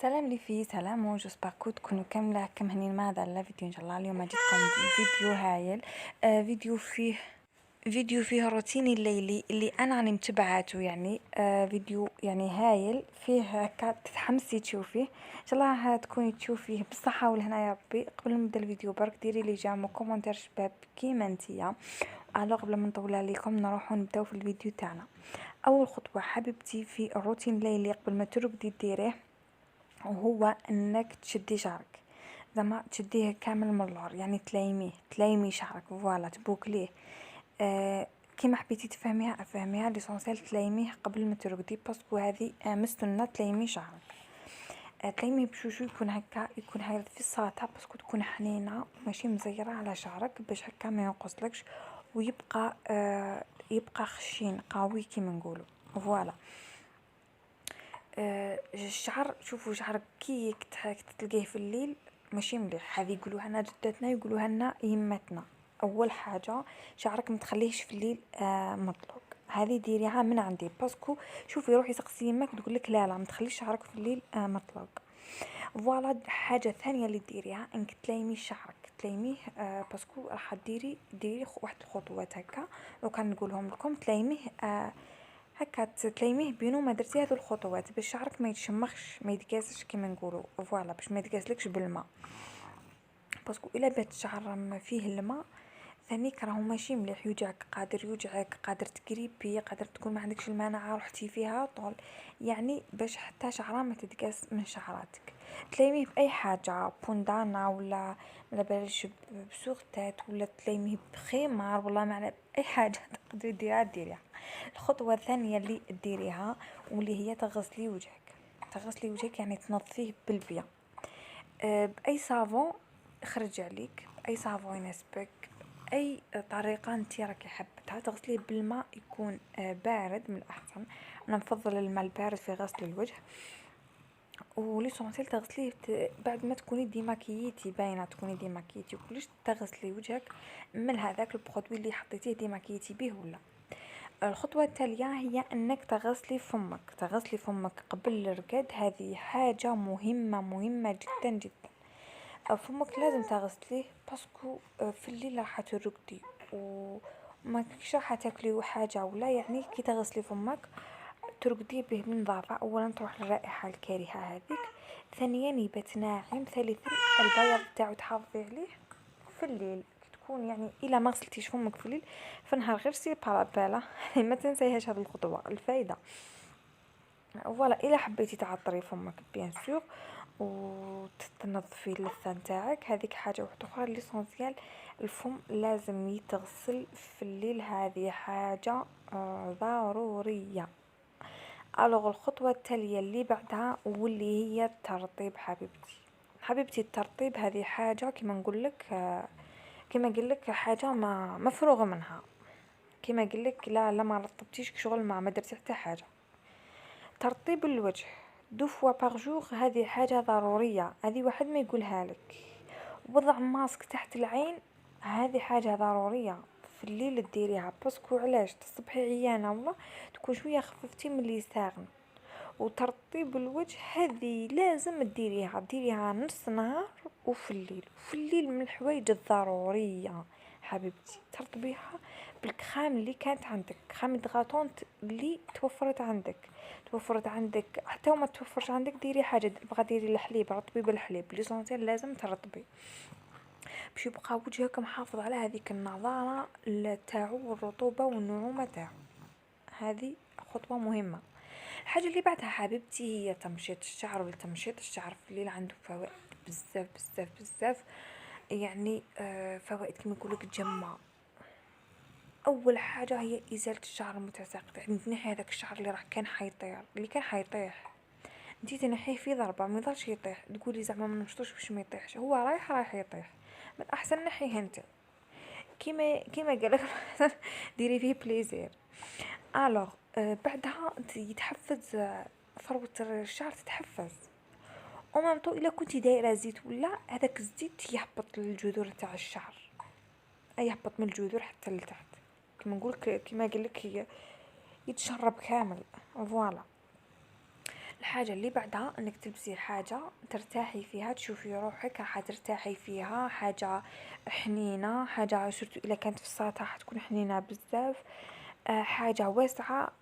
سلام لي في سلام جوسبر تكونوا كاملة كم هنين ماذا الفيديو ان شاء الله. اليوم جيتكم فيديو هايل. فيديو فيه روتيني الليلي اللي انا راني متبعاته، يعني فيديو يعني هايل فيه هكا تتحمسي تشوفيه ان شاء الله. تكوني تشوفيه بالصحة والهنا يا ربي. قبل ما نبدا الفيديو برك ديري لي جام وكومنتير شباب كيما نتيا. الو قبل ما نطول عليكم نروحوا نبداو في الفيديو تاعنا. اول خطوة حبيبتي في الروتين الليلي قبل ما ترقدي ديريه، وهو انك تشدي شعرك، زعما تشديه كامل من اللور، يعني تلايمي شعرك، فوالا تبوكليه. كيما حبيتي تفهميها افهميها، ليسونسيال تلايميه قبل ما ترقدي، باسكو هذه مستنه تلايمي شعرك. تلايميه بشوشو يكون هكا، يكون هكا في الساطع، باسكو تكون حنينه ماشي مزيره على شعرك، باش هكا ما ينقصلكش ويبقى يبقى خشين قوي كيما نقولوا، فوالا. الشعر، شوفوا شعرك كي تلقيه في الليل ماشي مليح، هذه يقولوها لنا جداتنا، يقولوها لنا يمتنا. اول حاجه شعرك ما تخليهش في الليل مطلوق، هذه ديريها من عندي، باسكو شوفي روحي سقسي يمك تقول لك لا ما تخليش شعرك في الليل مطلوق. فوالا. حاجه ثانيه اللي ديريها انك تلايمي شعرك، تلايميه باسكو راح ديري واحد الخطوات هكا، لو كان نقولهم لكم تلايميه هكا تلايميه بينو ما درتي هذو الخطوات باش شعرك ما يتشمخش ما يتكاسش كيما نقولوا، فوالا باش ما يتكاسلكش بالماء، باسكو الا بات الشعر ما فيه الماء ثانيك راهو ماشي مليح، يوجعك قادر تقريبي، قادر تكون ما عندكش المناعه رحتي فيها طول، يعني باش حتى شعره ما تتقاس من شعراتك. تلايميه باي حاجه، بوندانا ولا بلاش بسورتات، ولا تلايميه بخمار، والله ما اي حاجه تقدري ديريها. الخطوه الثانيه اللي ديريها واللي هي تغسلي وجهك يعني تنظفيه بالبيا باي صابون خرج عليك، باي صابون يناسبك، اي طريقه انت راكي حابتها. تغسليه بالماء يكون بارد من الاحسن، انا نفضل الماء البارد في غسل الوجه. وليسونسيال تغسليه بعد ما تكوني ديماكيتي، باينه تكوني ديماكيتي وكلش، تغسلي وجهك من هذاك البرودوي اللي حطيتيه ديماكيتي به ولا. الخطوة التالية هي أنك تغسلي فمك قبل الرقاد، هذه حاجة مهمة جدا جدا. فمك لازم تغسليه، باسكو في الليل راح ترقدي وما كيش راح تاكلي حاجة ولا، يعني كي تغسلي فمك ترقدي به من ضعفة، اولا تروح الرائحة الكارهة هذيك، ثانيا يبات ناعم، ثالثا البياض تاعو تحافظي عليه في الليل. تكون يعني الى ما غسلتيش فمك في الليل في النهار غير سي بارابالا ما تنسيهاش هذه الخطوه الفايده. فوالا. الى حبيتي تعطري فمك بيان سور وتنظفي اللثه نتاعك، هذيك حاجه واحده اخرى ليسونسيال. الفم لازم يتغسل في الليل، هذه حاجه ضروريه. الوغ الخطوه التاليه اللي بعدها واللي هي الترطيب، حبيبتي الترطيب هذه حاجه كما نقول لك، كما قلك حاجه ما مفروغ منها، كما قلك لا ما رطبتيش شغل ما درتي حتى حاجه. ترطيب الوجه دو فوا باغ جور هذه حاجه ضروريه، هذه واحد ما يقولها لك. وضع ماسك تحت العين، هذه حاجه ضروريه في الليل ديريها، باسكو علاش تصبحي عيانه والله تكون شويه خففتي من اللي ساغن. وترطيب الوجه هذه لازم ديريها نص نهار وفي الليل من الحوايج الضروريه حبيبتي. ترطبيها بالكريم اللي كانت عندك، كريم دغاطون اللي توفرت عندك حتى وما توفرش عندك ديري حاجه، بغا ديري الحليب، رطبي بالحليب، ليسونسيال لازم ترطبي باش يبقى وجهك محافظ على هذيك النضاره تاعو والرطوبه والنعومه تاعو، هذه خطوه مهمه. الحاجه اللي بعدها حبيبتي هي تمشيط الشعر، والتمشيط الشعر في الليل عنده فوائد بزاف، يعني فوائد كما يقولك جمة. اول حاجه هي ازاله الشعر المتساقط، يعني تنحي هذاك الشعر اللي راح كان حيطيح انتي تنحيه في ضربه ما يضلش يطيح، تقولي زعما ما نشطوش باش ما يطيحش، هو رايح يطيح، من احسن نحيه انت كيما قالك ديري فيه بليزير. الوغ بعدها يتحفز ثروة الشعر تتحفز، ومامتو الا كنتي دايره زيت ولا هذاك الزيت يهبط للجذور تاع الشعر، يهبط من الجذور حتى لتحت، كما نقول كما قال لك يتشرب كامل، فوالا. الحاجة اللي بعدها انك تلبسي حاجة ترتاحي فيها، تشوفي روحك راح ترتاحي فيها، حاجة حنينة، حاجة شرتو الا كانت في الساطح حتكون حنينة بزاف، حاجة واسعة،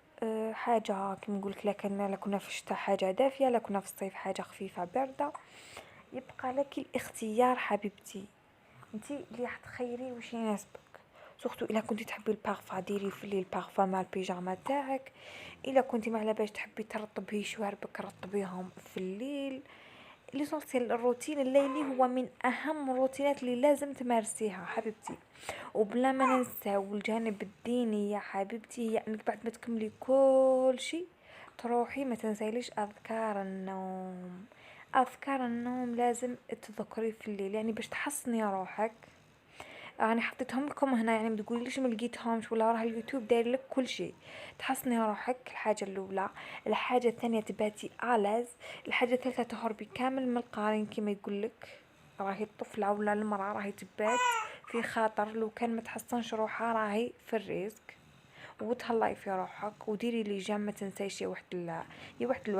حاجة كيما نقولك لا كنا في الشتاء حاجة دافية، لا كنا في الصيف حاجة خفيفة باردة. يبقى لك الاختيار حبيبتي، انتي اللي راح تخيري واش يناسبك. سورتو الا كنتي تحبي البارفان ديري في الليل بارفان مع البيجاما تاعك، الا كنتي ما على بالش تحبي ترطبي شواربك رطبيهم في الليل. ليسونسيال الروتين الليلي هو من اهم الروتينات اللي لازم تمارسيها حبيبتي. وبلا ما ننساو الجانب الديني يا حبيبتي، هي انك بعد ما تكملي كل شيء تروحي ما تنسيليش اذكار النوم. اذكار النوم لازم تذكري في الليل، يعني باش تحصني روحك. يعني حطيتهم لكم هنا، يعني ما تقوليش ما لقيتهمش ولا راه اليوتيوب داير لك كل شيء. تحصني روحك الحاجه الاولى. الحاجه الثانيه تباتي الاز. الحاجه الثالثه تهربي كامل من القارن كما يقول لك. راهي الطفله ولا المراه راهي تبات في خاطر لو كان ما تحصنش روحها راهي في الريسك. وتهلاي في روحك وديري لي جام، ما تنسيش يا وحده يا وحده